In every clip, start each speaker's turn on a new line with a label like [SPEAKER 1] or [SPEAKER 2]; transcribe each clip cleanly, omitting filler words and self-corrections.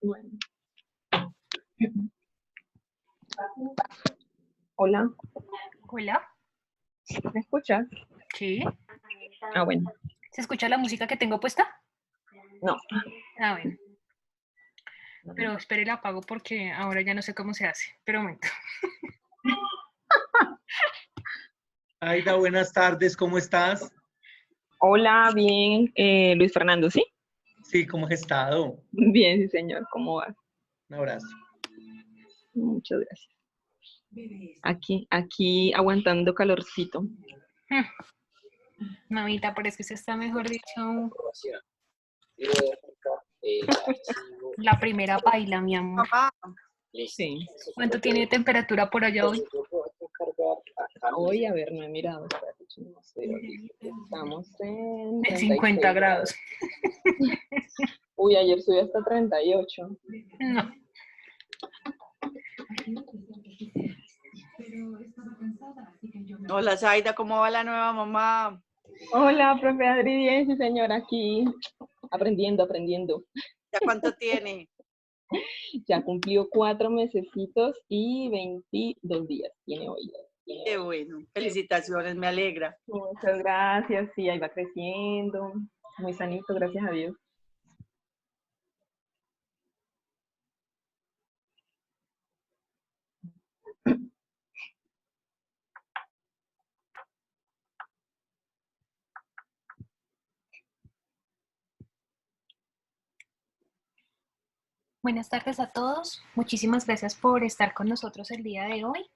[SPEAKER 1] Bueno. Hola,
[SPEAKER 2] Hola.
[SPEAKER 1] ¿me escuchas?
[SPEAKER 2] Sí.
[SPEAKER 1] Ah, bueno,
[SPEAKER 2] ¿Se escucha la música que tengo puesta?
[SPEAKER 1] no.
[SPEAKER 2] Ah, bueno. Pero espere, la apago porque ahora ya no sé cómo se hace. Pero un momento.
[SPEAKER 3] Aida, buenas tardes, ¿cómo estás?
[SPEAKER 1] Hola, bien, Luis Fernando, ¿sí?
[SPEAKER 3] Sí, ¿cómo has estado?
[SPEAKER 1] Bien, sí, señor, ¿cómo vas?
[SPEAKER 3] Un abrazo.
[SPEAKER 1] Muchas gracias. Aquí aguantando calorcito.
[SPEAKER 2] Mamita, parece que se está, mejor dicho, la primera baila, mi amor.
[SPEAKER 4] Papá,
[SPEAKER 1] Sí.
[SPEAKER 2] ¿Cuánto tiene de temperatura por allá hoy?
[SPEAKER 1] Hoy, a ver, no he mirado. Espérate, no sé, estamos en
[SPEAKER 2] En 50
[SPEAKER 1] 36.
[SPEAKER 2] grados.
[SPEAKER 1] Uy, ayer subí hasta 38.
[SPEAKER 2] No.
[SPEAKER 4] hola Zaida, ¿cómo va la nueva mamá?
[SPEAKER 1] Hola, profe Adri, bien, sí, señor, aquí aprendiendo.
[SPEAKER 4] ¿Ya cuánto tiene?
[SPEAKER 1] Ya cumplió 4 mesecitos y 22 días tiene hoy.
[SPEAKER 4] Qué bueno, felicitaciones, me alegra.
[SPEAKER 1] Muchas gracias, sí, ahí va creciendo, muy sanito, gracias a Dios.
[SPEAKER 2] Buenas tardes a todos. Muchísimas gracias por estar con nosotros el día de hoy.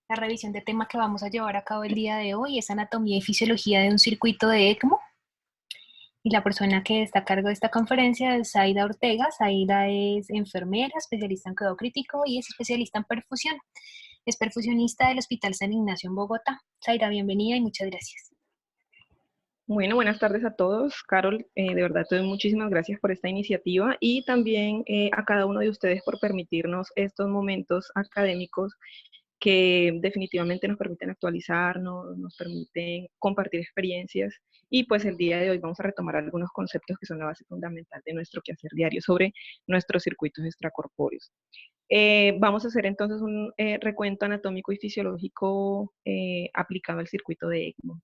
[SPEAKER 2] La revisión de tema que vamos a llevar a cabo el día de hoy es anatomía y fisiología de un circuito de ECMO. Y la persona que está a cargo de esta conferencia es Zaida Ortega. Zaida es enfermera, especialista en cuidado crítico y es especialista en perfusión. Es perfusionista del Hospital San Ignacio en Bogotá. Zaida, bienvenida y muchas gracias.
[SPEAKER 1] Bueno, buenas tardes a todos. Carol, de verdad te doy muchísimas gracias por esta iniciativa y también a cada uno de ustedes por permitirnos estos momentos académicos que definitivamente nos permiten actualizarnos, nos permiten compartir experiencias y pues el día de hoy vamos a retomar algunos conceptos que son la base fundamental de nuestro quehacer diario sobre nuestros circuitos extracorpóreos. Vamos a hacer entonces un recuento anatómico y fisiológico aplicado al circuito de ECMO.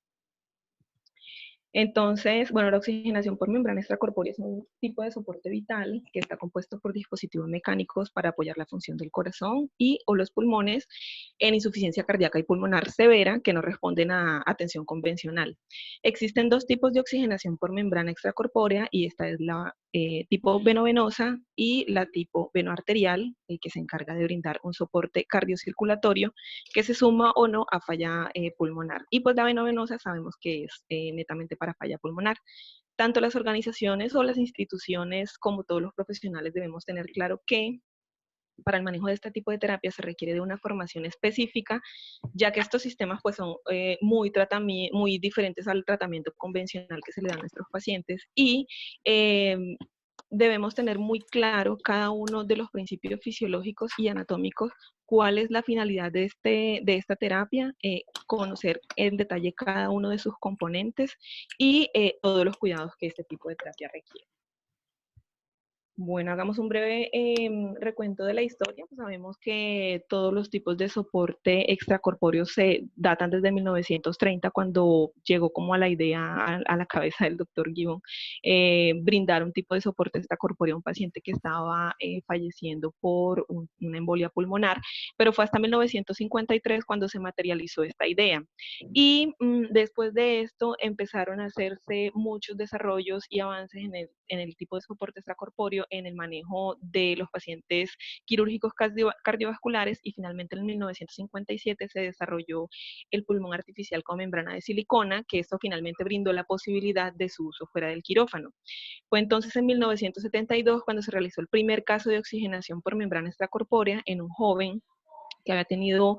[SPEAKER 1] Entonces, bueno, la oxigenación por membrana extracorpórea es un tipo de soporte vital que está compuesto por dispositivos mecánicos para apoyar la función del corazón y o los pulmones en insuficiencia cardíaca y pulmonar severa que no responden a atención convencional. Existen dos tipos de oxigenación por membrana extracorpórea y esta es la tipo venovenosa y la tipo venoarterial, que se encarga de brindar un soporte cardiocirculatorio que se suma o no a falla pulmonar. Y pues la venovenosa sabemos que es netamente para falla pulmonar. Tanto las organizaciones o las instituciones como todos los profesionales debemos tener claro que para el manejo de este tipo de terapia se requiere de una formación específica, ya que estos sistemas pues son muy diferentes al tratamiento convencional que se le da a nuestros pacientes y debemos tener muy claro cada uno de los principios fisiológicos y anatómicos, cuál es la finalidad de esta terapia, conocer en detalle cada uno de sus componentes y todos los cuidados que este tipo de terapia requiere. Bueno, hagamos un breve recuento de la historia. Pues sabemos que todos los tipos de soporte extracorpóreo se datan desde 1930, cuando llegó como a la idea, a la cabeza del doctor Gibbon, brindar un tipo de soporte extracorpóreo a un paciente que estaba falleciendo por una embolia pulmonar, pero fue hasta 1953 cuando se materializó esta idea. Y después de esto empezaron a hacerse muchos desarrollos y avances en el tipo de soporte extracorpóreo, en el manejo de los pacientes quirúrgicos cardiovasculares y finalmente en 1957 se desarrolló el pulmón artificial con membrana de silicona, que esto finalmente brindó la posibilidad de su uso fuera del quirófano. Fue entonces en 1972 cuando se realizó el primer caso de oxigenación por membrana extracorpórea en un joven que había tenido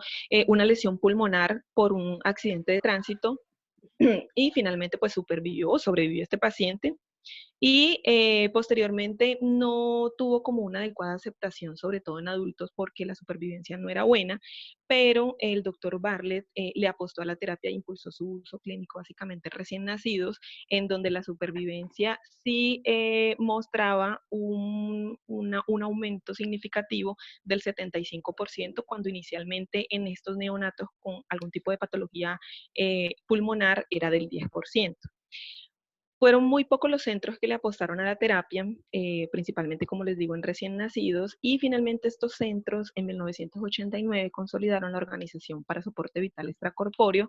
[SPEAKER 1] una lesión pulmonar por un accidente de tránsito y finalmente pues sobrevivió este paciente. y posteriormente no tuvo como una adecuada aceptación, sobre todo en adultos, porque la supervivencia no era buena, pero el doctor Bartlett le apostó a la terapia e impulsó su uso clínico básicamente en recién nacidos, en donde la supervivencia sí mostraba un aumento significativo del 75%, cuando inicialmente en estos neonatos con algún tipo de patología pulmonar era del 10%. Fueron muy pocos los centros que le apostaron a la terapia, principalmente, como les digo, en recién nacidos, y finalmente estos centros en 1989 consolidaron la Organización para Soporte Vital Extracorpóreo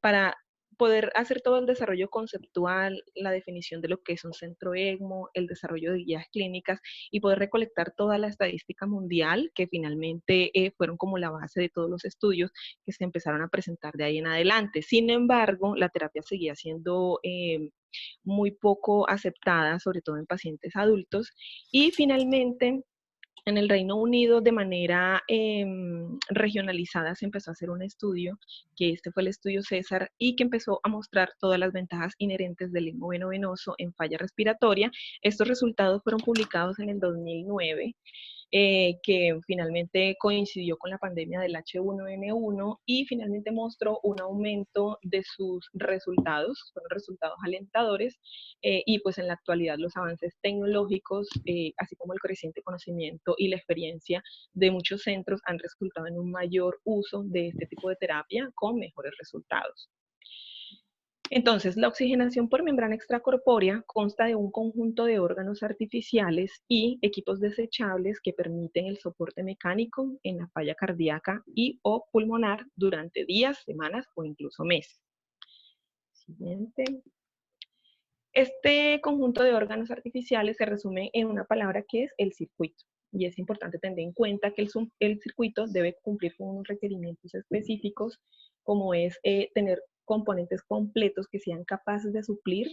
[SPEAKER 1] para poder hacer todo el desarrollo conceptual, la definición de lo que es un centro ECMO, el desarrollo de guías clínicas y poder recolectar toda la estadística mundial que finalmente fueron como la base de todos los estudios que se empezaron a presentar de ahí en adelante. Sin embargo, la terapia seguía siendo muy poco aceptada, sobre todo en pacientes adultos. Y finalmente, en el Reino Unido, de manera regionalizada, se empezó a hacer un estudio, que este fue el estudio César, y que empezó a mostrar todas las ventajas inherentes del ECMO veno-venoso en falla respiratoria. Estos resultados fueron publicados en el 2009, que finalmente coincidió con la pandemia del H1N1 y finalmente mostró un aumento de sus resultados, fueron resultados alentadores, y pues en la actualidad los avances tecnológicos, así como el creciente conocimiento y la experiencia de muchos centros han resultado en un mayor uso de este tipo de terapia con mejores resultados. Entonces, la oxigenación por membrana extracorpórea consta de un conjunto de órganos artificiales y equipos desechables que permiten el soporte mecánico en la falla cardíaca y o pulmonar durante días, semanas o incluso meses. Siguiente. Este conjunto de órganos artificiales se resume en una palabra que es el circuito. Y es importante tener en cuenta que el circuito debe cumplir con unos requerimientos específicos, como es tener componentes completos que sean capaces de suplir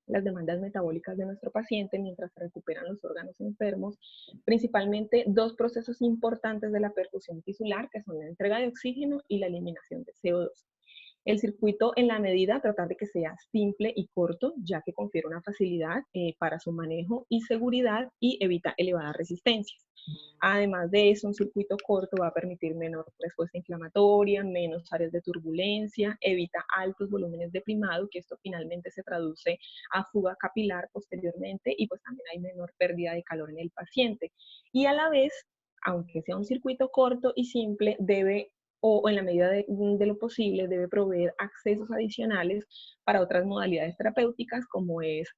[SPEAKER 1] las demandas metabólicas de nuestro paciente mientras se recuperan los órganos enfermos, principalmente dos procesos importantes de la perfusión tisular, que son la entrega de oxígeno y la eliminación de CO2. El circuito, en la medida, tratar de que sea simple y corto, ya que confiere una facilidad para su manejo y seguridad y evita elevadas resistencias. Además de eso, un circuito corto va a permitir menor respuesta inflamatoria, menos áreas de turbulencia, evita altos volúmenes de primado, que esto finalmente se traduce a fuga capilar posteriormente, y pues también hay menor pérdida de calor en el paciente. Y a la vez, aunque sea un circuito corto y simple, debe, o en la medida de lo posible, debe proveer accesos adicionales para otras modalidades terapéuticas, como es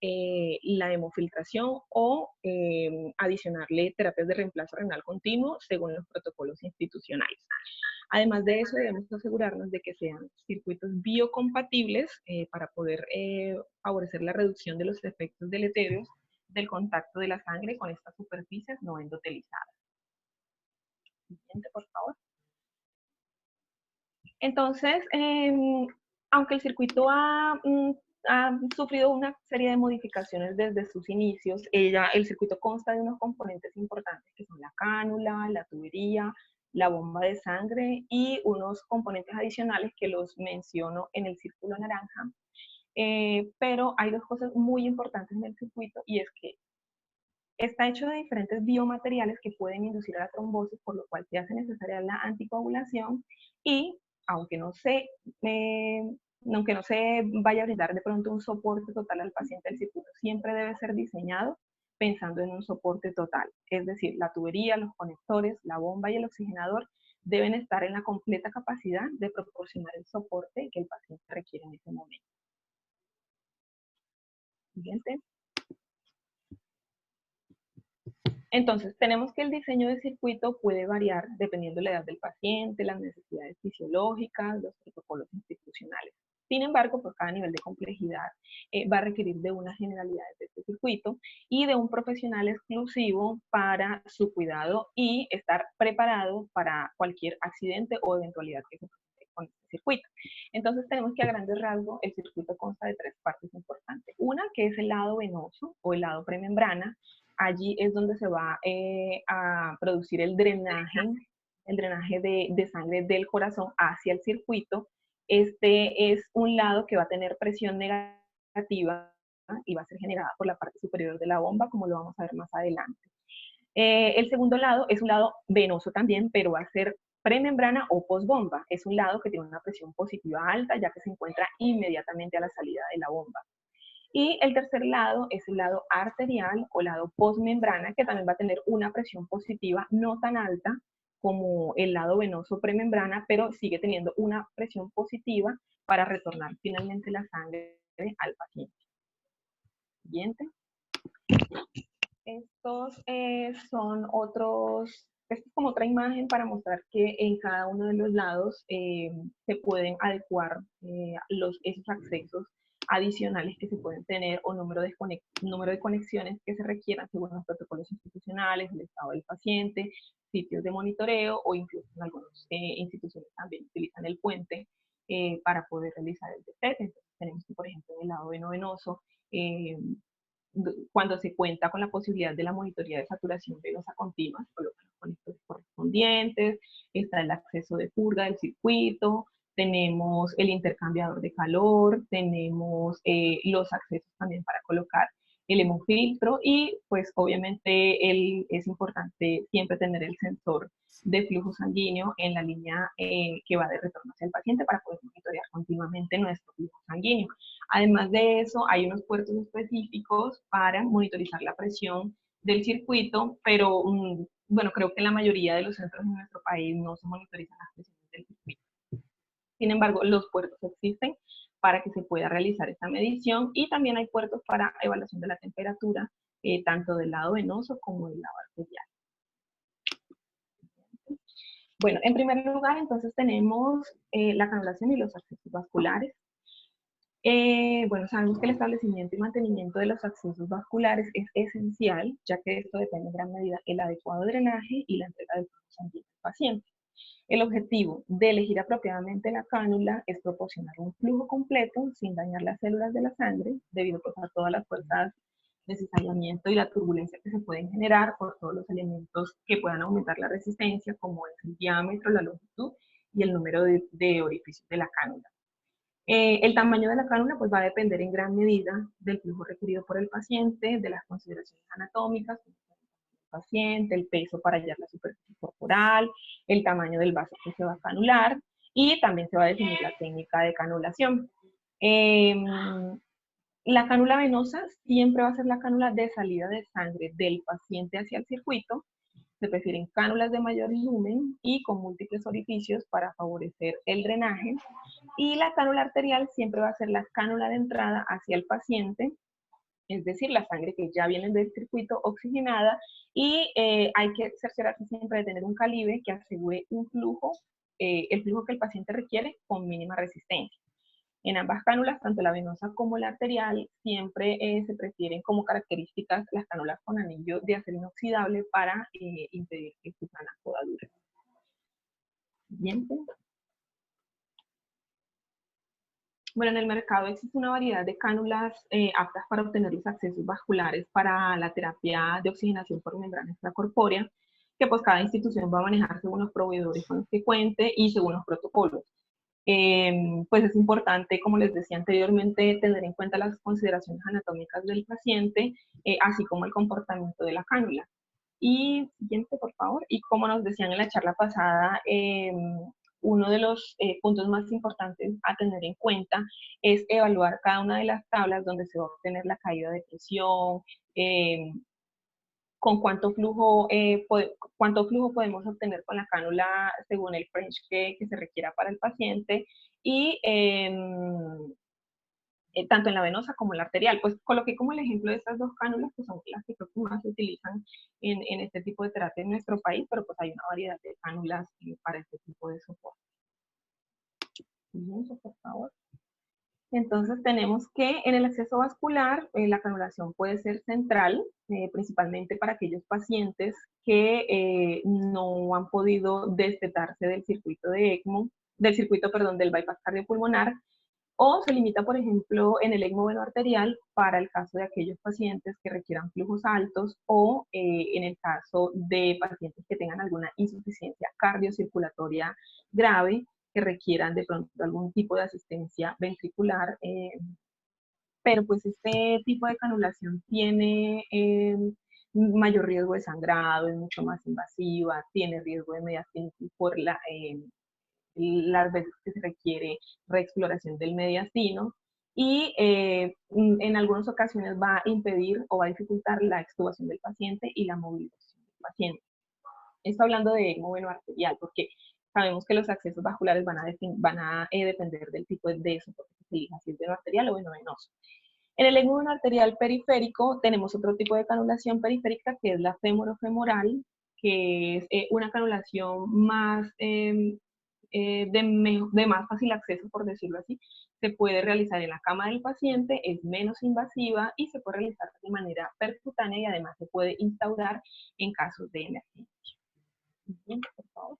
[SPEAKER 1] la hemofiltración o adicionarle terapias de reemplazo renal continuo según los protocolos institucionales. Además de eso, debemos asegurarnos de que sean circuitos biocompatibles para poder favorecer la reducción de los efectos deleterios del contacto de la sangre con estas superficies no endotelizadas. Siguiente, por favor. Entonces, aunque el circuito ha sufrido una serie de modificaciones desde sus inicios, el circuito consta de unos componentes importantes que son la cánula, la tubería, la bomba de sangre y unos componentes adicionales que los menciono en el círculo naranja. Pero hay dos cosas muy importantes en el circuito, y es que está hecho de diferentes biomateriales que pueden inducir a la trombosis, por lo cual se hace necesaria la anticoagulación, y aunque no se, aunque no se vaya a brindar de pronto un soporte total al paciente, el circuito siempre debe ser diseñado pensando en un soporte total. Es decir, la tubería, los conectores, la bomba y el oxigenador deben estar en la completa capacidad de proporcionar el soporte que el paciente requiere en ese momento. Siguiente. Entonces, tenemos que el diseño de circuito puede variar dependiendo de la edad del paciente, las necesidades fisiológicas, los protocolos institucionales. Sin embargo, por cada nivel de complejidad va a requerir de unas generalidades de este circuito y de un profesional exclusivo para su cuidado y estar preparado para cualquier accidente o eventualidad que se presente con este circuito. Entonces, tenemos que a grandes rasgos el circuito consta de tres partes importantes. Una, que es el lado venoso o el lado premembrana. Allí es donde se va a producir el drenaje de sangre del corazón hacia el circuito. Este es un lado que va a tener presión negativa y va a ser generada por la parte superior de la bomba, como lo vamos a ver más adelante. El segundo lado es un lado venoso también, pero va a ser premembrana o posbomba. Es un lado que tiene una presión positiva alta, ya que se encuentra inmediatamente a la salida de la bomba. Y el tercer lado es el lado arterial o lado postmembrana, que también va a tener una presión positiva no tan alta como el lado venoso premembrana, pero sigue teniendo una presión positiva para retornar finalmente la sangre al paciente. Siguiente. Estos son otros, esta es como otra imagen para mostrar que en cada uno de los lados se pueden adecuar esos accesos adicionales que se pueden tener o número de conexiones que se requieran según los protocolos institucionales, el estado del paciente, sitios de monitoreo o incluso en algunas instituciones también utilizan el puente para poder realizar el destete. Entonces tenemos que, por ejemplo, en el lado venoso, cuando se cuenta con la posibilidad de la monitoría de saturación venosa continua, se colocan los conectores correspondientes, está el acceso de purga del circuito, tenemos el intercambiador de calor, tenemos los accesos también para colocar el hemofiltro y pues obviamente es importante siempre tener el sensor de flujo sanguíneo en la línea que va de retorno hacia el paciente para poder monitorear continuamente nuestro flujo sanguíneo. Además de eso, hay unos puertos específicos para monitorizar la presión del circuito, pero bueno, creo que en la mayoría de los centros en nuestro país no se monitorizan las presiones del circuito. Sin embargo, los puertos existen para que se pueda realizar esta medición y también hay puertos para evaluación de la temperatura, tanto del lado venoso como del lado arterial. Bueno, en primer lugar, entonces tenemos la canulación y los accesos vasculares. Bueno, sabemos que el establecimiento y mantenimiento de los accesos vasculares es esencial, ya que esto depende en gran medida del adecuado drenaje y la entrega del flujo sanguíneo al paciente. El objetivo de elegir apropiadamente la cánula es proporcionar un flujo completo sin dañar las células de la sangre, debido pues, a todas las fuerzas de cizallamiento y la turbulencia que se pueden generar por todos los elementos que puedan aumentar la resistencia, como es el diámetro, la longitud y el número de orificios de la cánula. El tamaño de la cánula pues, va a depender en gran medida del flujo requerido por el paciente, de las consideraciones anatómicas, del paciente, el peso para hallar la superficie corporal, el tamaño del vaso que se va a canular y también se va a definir la técnica de canulación. La cánula venosa siempre va a ser la cánula de salida de sangre del paciente hacia el circuito. Se prefieren cánulas de mayor volumen y con múltiples orificios para favorecer el drenaje. Y la cánula arterial siempre va a ser la cánula de entrada hacia el paciente, es decir, la sangre que ya viene del circuito oxigenada, y hay que cerciorarse siempre de tener un calibre que asegure un flujo, el flujo que el paciente requiere con mínima resistencia. En ambas cánulas, tanto la venosa como la arterial, siempre se prefieren como características las cánulas con anillo de acero inoxidable para impedir que sufran las podaduras. Siguiente. Bueno, en el mercado existe una variedad de cánulas aptas para obtener los accesos vasculares para la terapia de oxigenación por membrana extracorpórea, que pues cada institución va a manejar según los proveedores con los que cuente y según los protocolos. Pues es importante, como les decía anteriormente, tener en cuenta las consideraciones anatómicas del paciente, así como el comportamiento de la cánula. Y siguiente, por favor. Y como nos decían en la charla pasada, uno de los puntos más importantes a tener en cuenta es evaluar cada una de las tablas donde se va a obtener la caída de presión, con cuánto flujo podemos obtener con la cánula según el French que se requiera para el paciente, y tanto en la venosa como en la arterial. Pues coloqué como el ejemplo de estas dos cánulas, que son las que creo que más se utilizan en este tipo de terapia en nuestro país, pero pues hay una variedad de cánulas para este tipo de soporte. Por favor. Entonces tenemos que en el acceso vascular la canulación puede ser central, principalmente para aquellos pacientes que no han podido destetarse del circuito de ECMO, del bypass cardiopulmonar, o se limita, por ejemplo, en el ECMO venoarterial para el caso de aquellos pacientes que requieran flujos altos o en el caso de pacientes que tengan alguna insuficiencia cardiocirculatoria grave, que requieran de pronto algún tipo de asistencia ventricular pero pues este tipo de canulación tiene mayor riesgo de sangrado, es mucho más invasiva, tiene riesgo de mediastinitis por las veces que se requiere reexploración del mediastino y en algunas ocasiones va a impedir o va a dificultar la extubación del paciente y la movilización del paciente. Esto hablando de ECMO venoarterial, porque sabemos que los accesos vasculares van a depender del tipo de soporte que se elija, si es venoarterial o venovenoso. En el ECMO venoarterial periférico tenemos otro tipo de canulación periférica que es la femorofemoral, que es una canulación más de más fácil acceso, por decirlo así. Se puede realizar en la cama del paciente, es menos invasiva y se puede realizar de manera percutánea y además se puede instaurar en casos de emergencia. Bien, por favor.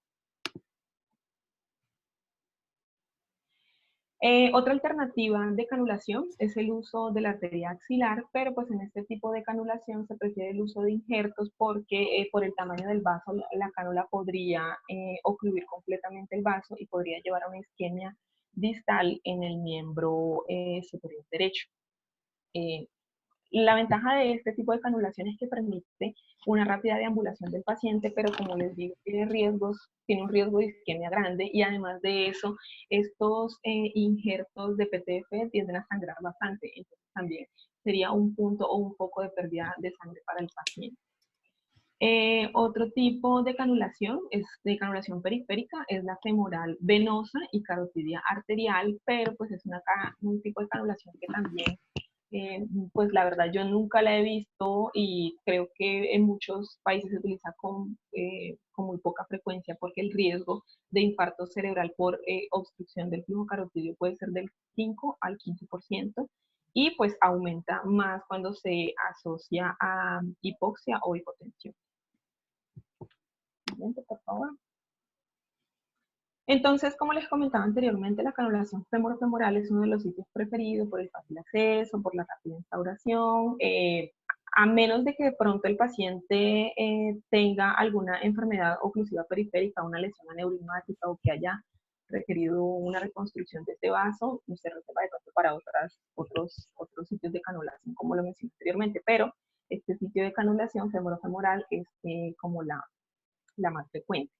[SPEAKER 1] Otra alternativa de canulación es el uso de la arteria axilar, pero pues en este tipo de canulación se prefiere el uso de injertos porque por el tamaño del vaso la cánula podría ocluir completamente el vaso y podría llevar a una isquemia distal en el miembro superior derecho. La ventaja de este tipo de canulación es que permite una rápida deambulación del paciente, pero como les digo, tiene un riesgo de isquemia grande y además de eso, estos injertos de PTF tienden a sangrar bastante, entonces también sería un punto o un foco de pérdida de sangre para el paciente. Otro tipo de canulación es de canulación periférica, es la femoral venosa y carotidia arterial, pero pues es un tipo de canulación que también pues la verdad yo nunca la he visto y creo que en muchos países se utiliza con muy poca frecuencia porque el riesgo de infarto cerebral por obstrucción del flujo carotidio puede ser del 5 al 15% y pues aumenta más cuando se asocia a hipoxia o hipotensión. Siguiente, por favor. Entonces, como les comentaba anteriormente, la canulación femorofemoral es uno de los sitios preferidos por el fácil acceso, por la rápida instauración, a menos de que de pronto el paciente tenga alguna enfermedad oclusiva periférica, una lesión aneurismática o que haya requerido una reconstrucción de este vaso, se reserva de pronto para otros sitios de canulación, como lo mencioné anteriormente, pero este sitio de canulación femorofemoral es como la más frecuente.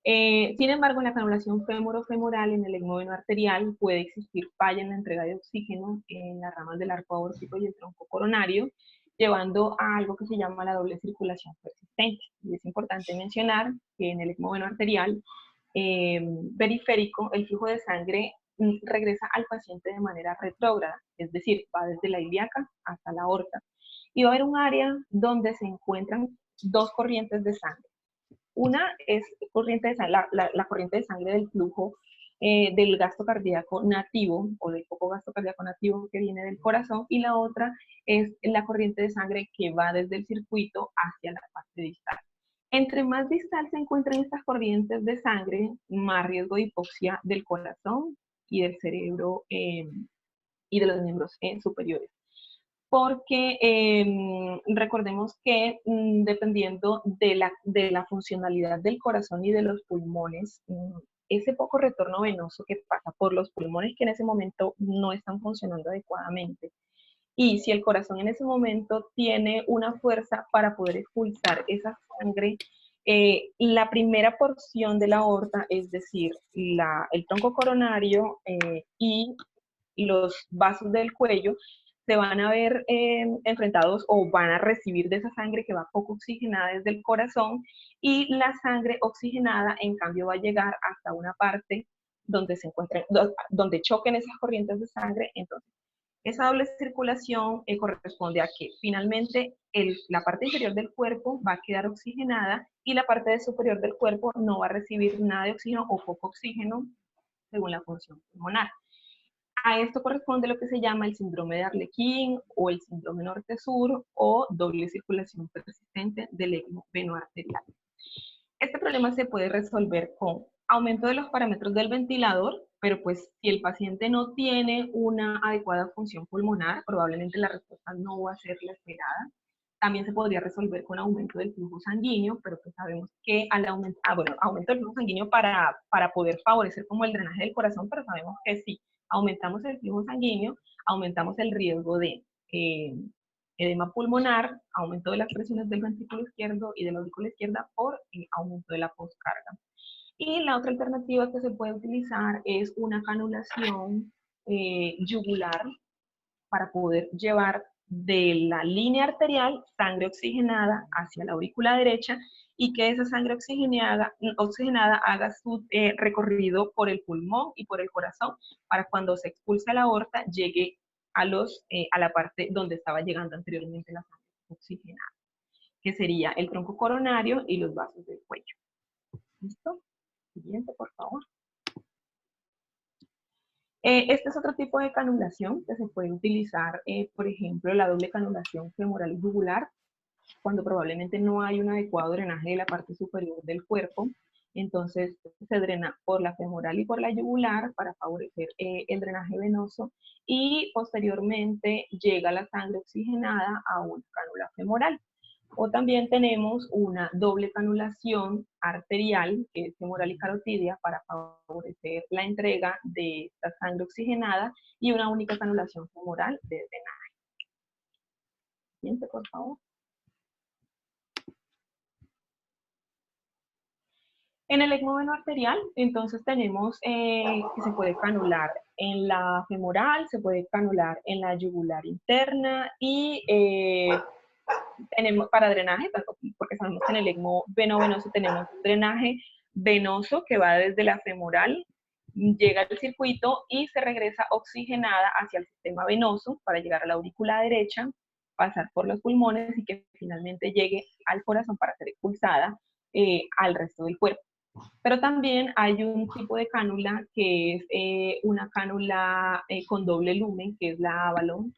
[SPEAKER 1] Sin embargo, en la canulación femorofemoral, en el ECMO venoarterial, puede existir falla en la entrega de oxígeno en las ramas del arco aórtico y el tronco coronario, llevando a algo que se llama la doble circulación persistente. Y es importante mencionar que en el ECMO venoarterial periférico, el flujo de sangre regresa al paciente de manera retrógrada, es decir, va desde la ilíaca hasta la aorta. Y va a haber un área donde se encuentran dos corrientes de sangre. Una es la corriente de sangre del flujo del gasto cardíaco nativo o del poco gasto cardíaco nativo que viene del corazón y la otra es la corriente de sangre que va desde el circuito hacia la parte distal. Entre más distal se encuentran estas corrientes de sangre, más riesgo de hipoxia del corazón y del cerebro y de los miembros superiores porque recordemos que dependiendo de la funcionalidad del corazón y de los pulmones, ese poco retorno venoso que pasa por los pulmones que en ese momento no están funcionando adecuadamente, y si el corazón en ese momento tiene una fuerza para poder expulsar esa sangre, la primera porción de la aorta, es decir, el tronco coronario y los vasos del cuello, se van a ver enfrentados o van a recibir de esa sangre que va poco oxigenada desde el corazón y la sangre oxigenada en cambio va a llegar hasta una parte donde se encuentren, donde choquen esas corrientes de sangre. Entonces, esa doble circulación corresponde a que finalmente la parte inferior del cuerpo va a quedar oxigenada y la parte superior del cuerpo no va a recibir nada de oxígeno o poco oxígeno según la función pulmonar. A esto corresponde lo que se llama el síndrome de Arlequín o el síndrome norte-sur o doble circulación persistente del ECMO venoarterial. Este problema se puede resolver con aumento de los parámetros del ventilador, pero pues si el paciente no tiene una adecuada función pulmonar, probablemente la respuesta no va a ser la esperada. También se podría resolver con aumento del flujo sanguíneo, pero pues sabemos que al aumento del flujo sanguíneo para poder favorecer como el drenaje del corazón, pero sabemos que sí, aumentamos el flujo sanguíneo, aumentamos el riesgo de edema pulmonar, aumento de las presiones del ventrículo izquierdo y de la aurícula izquierda por aumento de la poscarga. Y la otra alternativa que se puede utilizar es una canulación yugular para poder llevar de la línea arterial sangre oxigenada hacia la aurícula derecha y que esa sangre oxigenada haga su recorrido por el pulmón y por el corazón para cuando se expulsa la aorta llegue a la parte donde estaba llegando anteriormente la sangre oxigenada, que sería el tronco coronario y los vasos del cuello. ¿Listo? Siguiente, por favor. Este es otro tipo de canulación que se puede utilizar, por ejemplo, la doble canulación femoral y jugular, cuando probablemente no hay un adecuado drenaje de la parte superior del cuerpo. Entonces se drena por la femoral y por la yugular para favorecer el drenaje venoso y posteriormente llega la sangre oxigenada a una cánula femoral. O también tenemos una doble canulación arterial, que es femoral y carotidia, para favorecer la entrega de esta sangre oxigenada y una única canulación femoral de drenaje. Siguiente, por favor. En el ECMO venoarterial, entonces tenemos que se puede canular en la femoral, se puede canular en la yugular interna y tenemos para drenaje, porque sabemos que en el ECMO veno-venoso tenemos un drenaje venoso que va desde la femoral, llega al circuito y se regresa oxigenada hacia el sistema venoso para llegar a la aurícula derecha, pasar por los pulmones y que finalmente llegue al corazón para ser expulsada al resto del cuerpo. Pero también hay un tipo de cánula que es una cánula con doble lumen, que es la Avalon,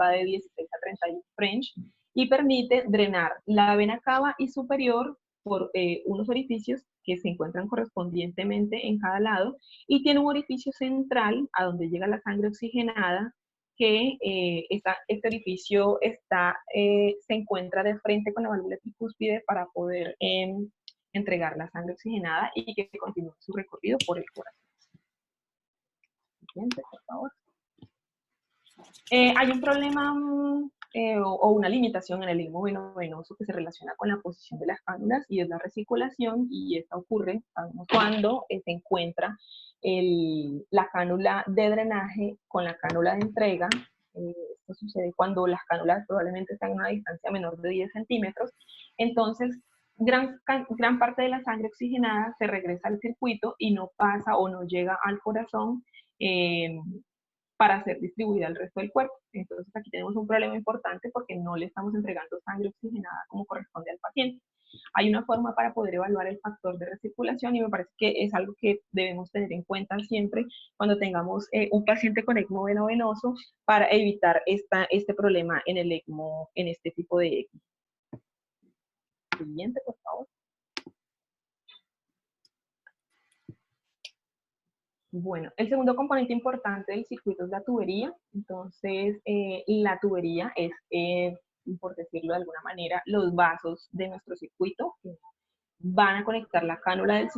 [SPEAKER 1] va de 16 a 31 French, y permite drenar la vena cava y superior por unos orificios que se encuentran correspondientemente en cada lado, y tiene un orificio central a donde llega la sangre oxigenada, que este orificio se encuentra de frente con la válvula tricúspide para poder entregar la sangre oxigenada y que continúe su recorrido por el corazón. Siguiente, por favor. Hay un problema o una limitación en el ECMO veno-venoso que se relaciona con la posición de las cánulas y es la recirculación, y esta ocurre, sabemos, cuando se encuentra la cánula de drenaje con la cánula de entrega. Esto sucede cuando las cánulas probablemente están a una distancia menor de 10 centímetros. Entonces, gran parte de la sangre oxigenada se regresa al circuito y no pasa o no llega al corazón para ser distribuida al resto del cuerpo. Entonces aquí tenemos un problema importante porque no le estamos entregando sangre oxigenada como corresponde al paciente. Hay una forma para poder evaluar el factor de recirculación y me parece que es algo que debemos tener en cuenta siempre cuando tengamos un paciente con ECMO veno-venoso para evitar este problema en el ECMO, en este tipo de ECMO. Siguiente, por favor. Bueno, el segundo componente importante del circuito es la tubería. Entonces, la tubería es, por decirlo de alguna manera, los vasos de nuestro circuito que van a conectar la cánula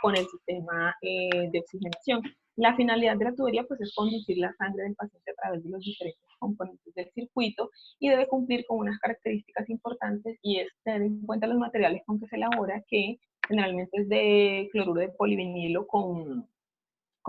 [SPEAKER 1] con el sistema de oxigenación. La finalidad de la tubería pues, es conducir la sangre del paciente a través de los diferentes componentes del circuito y debe cumplir con unas características importantes, y es tener en cuenta los materiales con que se elabora, que generalmente es de cloruro de polivinilo con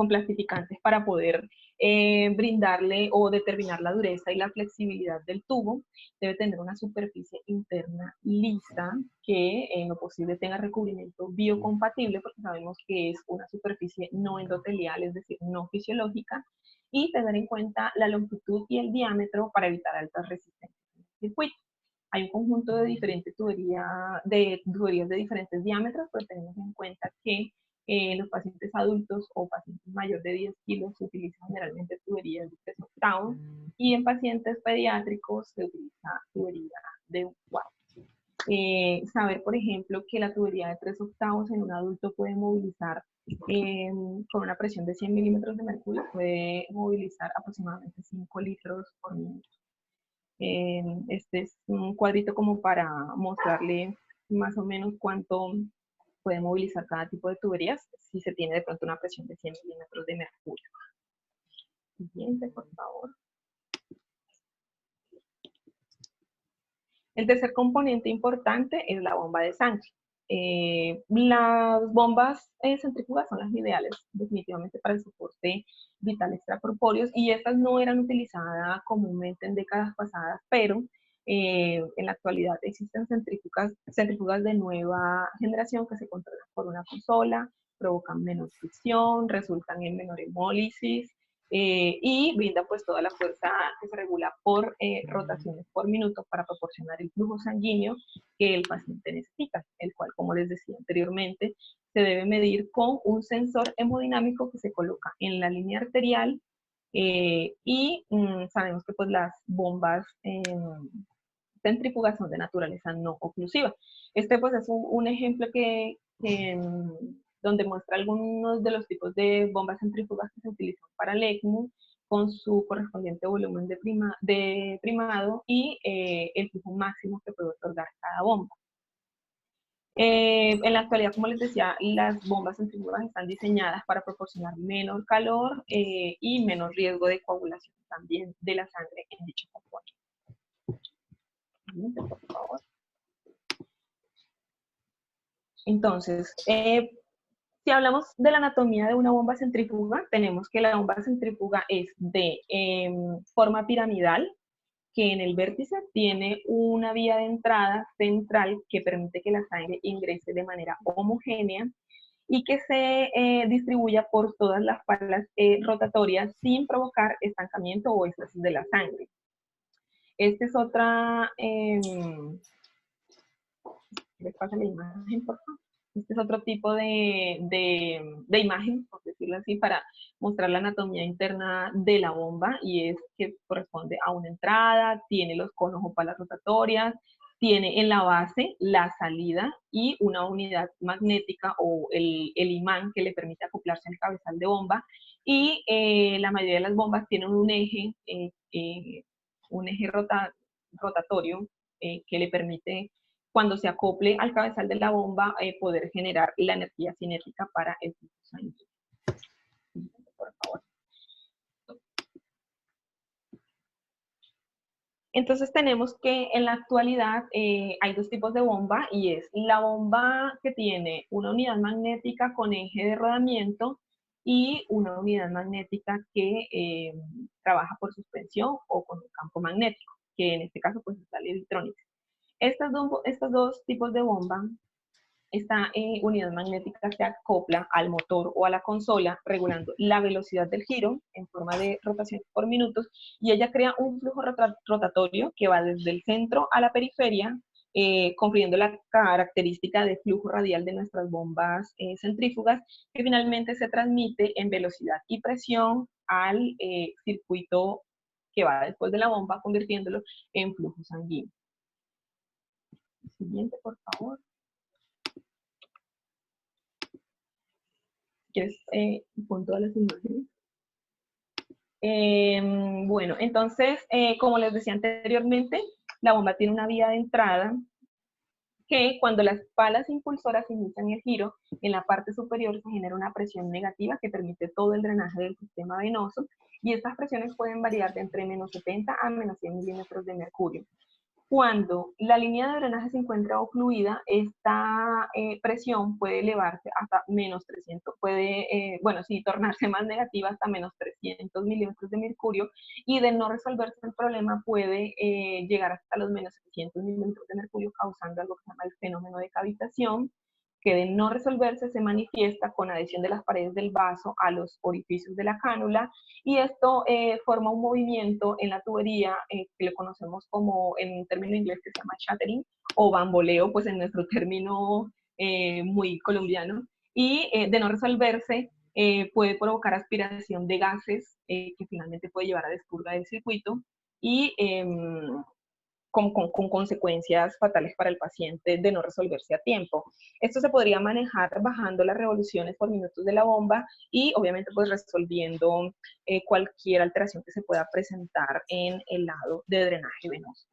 [SPEAKER 1] plastificantes para poder brindarle o determinar la dureza y la flexibilidad del tubo. Debe tener una superficie interna lisa que en lo posible tenga recubrimiento biocompatible, porque sabemos que es una superficie no endotelial, es decir, no fisiológica, y tener en cuenta la longitud y el diámetro para evitar altas resistencias en el circuito. Hay un conjunto de diferentes tuberías de diferentes diámetros, pero tenemos en cuenta que en los pacientes adultos o pacientes mayores de 10 kilos se utilizan generalmente tuberías de 3 octavos y en pacientes pediátricos se utiliza tubería de 1 cuarto. Saber, por ejemplo, que la tubería de 3 octavos en un adulto puede movilizar con una presión de 100 milímetros de mercurio, puede movilizar aproximadamente 5 litros por minuto. Este es un cuadrito como para mostrarle más o menos cuánto puede movilizar cada tipo de tuberías si se tiene de pronto una presión de 100 milímetros de mercurio. Siguiente, por favor. El tercer componente importante es la bomba de sangre. Las bombas centrífugas son las ideales definitivamente para el soporte vital extracorpóreos y estas no eran utilizadas comúnmente en décadas pasadas, pero en la actualidad existen centrífugas de nueva generación que se controlan por una consola, provocan menor fricción, resultan en menor hemólisis, y brinda pues toda la fuerza que se regula por rotaciones por minuto para proporcionar el flujo sanguíneo que el paciente necesita, el cual, como les decía anteriormente, se debe medir con un sensor hemodinámico que se coloca en la línea arterial y sabemos que pues las bombas centrífugas son de naturaleza no oclusiva. Este pues es un ejemplo donde muestra algunos de los tipos de bombas centrífugas que se utilizan para el ECMO con su correspondiente volumen de primado y el flujo máximo que puede otorgar cada bomba. En la actualidad, como les decía, las bombas centrífugas están diseñadas para proporcionar menor calor y menor riesgo de coagulación también de la sangre en dicho componente. Por favor. Entonces, si hablamos de la anatomía de una bomba centrífuga, tenemos que la bomba centrífuga es de forma piramidal, que en el vértice tiene una vía de entrada central que permite que la sangre ingrese de manera homogénea y que se distribuya por todas las palas rotatorias sin provocar estancamiento o estasis de la sangre. Esta es otra... ¿les pasa la imagen, por favor? Este es otro tipo de imagen, por decirlo así, para mostrar la anatomía interna de la bomba, y es que corresponde a una entrada, tiene los conos o palas rotatorias, tiene en la base la salida y una unidad magnética o el imán que le permite acoplarse al cabezal de bomba, y la mayoría de las bombas tienen un eje rotatorio que le permite, cuando se acople al cabezal de la bomba, poder generar la energía cinética para el flujo sanguíneo. Por favor. Entonces tenemos que en la actualidad hay dos tipos de bomba, y es la bomba que tiene una unidad magnética con eje de rodamiento y una unidad magnética que trabaja por suspensión o con un campo magnético, que en este caso pues está la electrónica. Estos dos tipos de bomba, esta unidad magnética se acopla al motor o a la consola regulando la velocidad del giro en forma de rotación por minutos, y ella crea un flujo rotatorio que va desde el centro a la periferia, cumpliendo la característica de flujo radial de nuestras bombas centrífugas, que finalmente se transmite en velocidad y presión al circuito que va después de la bomba, convirtiéndolo en flujo sanguíneo. Siguiente, por favor. ¿Quieres punto a las imágenes? Bueno, entonces, como les decía anteriormente, la bomba tiene una vía de entrada que, cuando las palas impulsoras inician el giro, en la parte superior se genera una presión negativa que permite todo el drenaje del sistema venoso, y estas presiones pueden variar de entre menos 70 a menos 100 milímetros de mercurio. Cuando la línea de drenaje se encuentra ocluida, esta presión puede elevarse hasta menos 300, puede, tornarse más negativa hasta menos 300 milímetros de mercurio, y de no resolverse el problema puede llegar hasta los menos 700 milímetros de mercurio, causando algo que se llama el fenómeno de cavitación, que de no resolverse se manifiesta con adhesión de las paredes del vaso a los orificios de la cánula, y esto forma un movimiento en la tubería que le conocemos como, en un término inglés que se llama shattering, o bamboleo, pues en nuestro término muy colombiano, y de no resolverse puede provocar aspiración de gases que finalmente puede llevar a despurga del circuito y con consecuencias fatales para el paciente de no resolverse a tiempo. Esto se podría manejar bajando las revoluciones por minutos de la bomba y obviamente pues resolviendo cualquier alteración que se pueda presentar en el lado de drenaje venoso.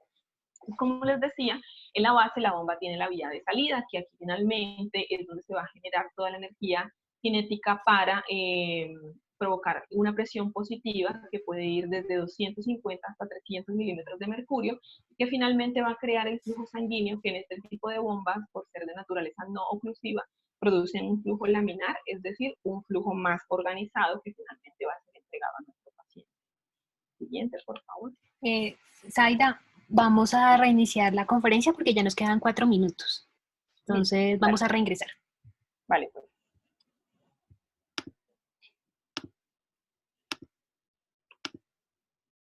[SPEAKER 1] Como les decía, En la base, la bomba tiene la vía de salida, que aquí finalmente es donde se va a generar toda la energía cinética para provocar una presión positiva que puede ir desde 250 hasta 300 milímetros de mercurio, que finalmente va a crear el flujo sanguíneo, que en este tipo de bombas, por ser de naturaleza no oclusiva, producen un flujo laminar, es decir, un flujo más organizado que finalmente va a ser entregado a nuestro paciente. Siguiente, por favor.
[SPEAKER 2] Zaida, vamos a reiniciar la conferencia porque ya nos quedan 4 minutos. Entonces, vamos a reingresar.
[SPEAKER 1] Vale, pues.